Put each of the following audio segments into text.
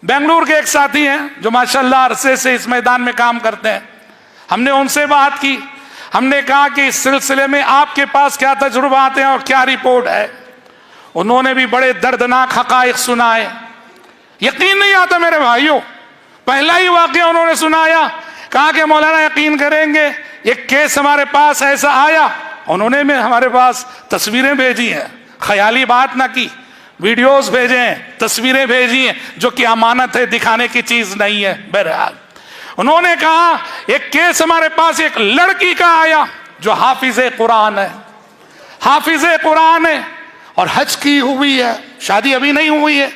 बेंगलुरु के एक साथी हैं जो माशाल्लाह अरसे से इस मैदान में काम करते हैं। हमने उनसे बात की। हमने कहा कि इस सिलसिले में आपके पास क्या तजुर्बात हैं और क्या रिपोर्ट है। उन्होंने भी बड़े दर्दनाक हकाइक सुनाए। यकीन नहीं आता मेरे भाइयों, पहला ही वाकया उन्होंने सुनाया। कहा कि मौलाना यकीन करेंगे, एक केस हमारे पास ऐसा आया। उन्होंने में हमारे पास तस्वीरें भेजी हैं, ख्याली बात ना की, वीडियोस भेजे हैं, तस्वीरें भेजी हैं जो कि अमानत है, दिखाने की चीज नहीं है। बहरहाल उन्होंने कहा एक केस हमारे पास एक लड़की का आया जो हाफिज कुरान है, हाफिज कुरान है और हज की हुई है, शादी अभी नहीं हुई है,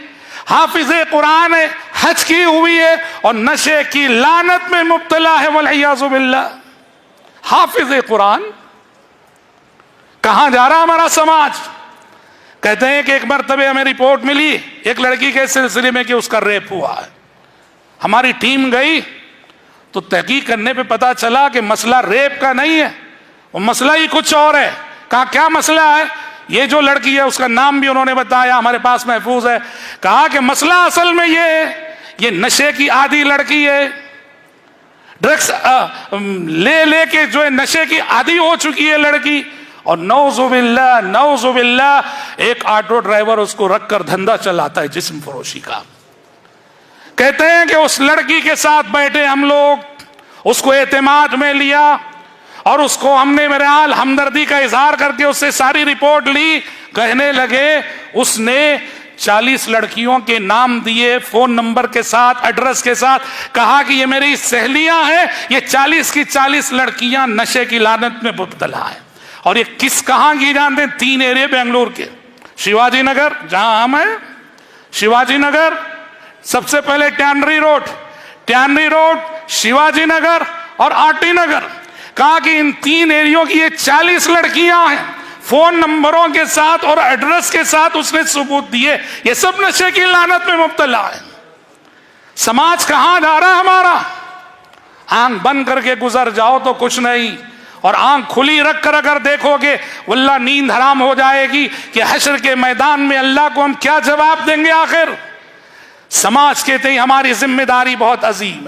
हाफिज कुरान है, हज की हुई है और नशे की लानत में मुब्तला है। वल्इयाज़ु बिल्लाह। हाफिज कुरान, कहां जा रहा हमारा समाज। कहते हैं कि एक मरतबे हमें रिपोर्ट मिली एक लड़की के सिलसिले में कि उसका रेप हुआ है। हमारी टीम गई तो तहकीक करने पे पता चला कि मसला रेप का नहीं है, वो मसला ही कुछ और है। कहा क्या मसला है। ये जो लड़की है उसका नाम भी उन्होंने बताया, हमारे पास महफूज है। कहा कि मसला असल में ये है, ये नशे की आदी लड़की है, ड्रग्स ले लेके जो है नशे की आदी हो चुकी है लड़की। और नौजुबिल्लाह नौजुबिल्लाह एक ऑटो ड्राइवर उसको रखकर धंधा चलाता है जिस्म फरोशी का। कहते हैं कि उस लड़की के साथ बैठे हम लोग, उसको एतमाद में लिया और उसको हमने मेरे हाल हमदर्दी का इजहार करके उससे सारी रिपोर्ट ली। कहने लगे उसने 40 लड़कियों के नाम दिए, फोन नंबर के साथ, एड्रेस के साथ। कहा कि ये मेरी सहेलियां हैं, ये 40 की 40 लड़कियां नशे की लानत में मुब्तला है। और ये किस कहां की जानते हैं? 3 एरिया बेंगलुरु के, शिवाजी नगर जहां हम हैं, शिवाजी नगर, सबसे पहले ट्यानरी रोड, शिवाजी नगर और आरटी नगर। कहा कि इन 3 एरियो की ये 40 लड़कियां हैं, फोन नंबरों के साथ और एड्रेस के साथ उसने सबूत दिए। ये सब नशे की लानत में मुब्तला है। समाज कहां जा रहा है हमारा। आंख बंद करके गुजर जाओ तो कुछ नहीं, और आंख खुली रखकर अगर देखोगे वल्लाह नींद हराम हो जाएगी कि हश्र के मैदान में अल्लाह को हम क्या जवाब देंगे। आखिर समाज के तय हमारी जिम्मेदारी बहुत अजीम है।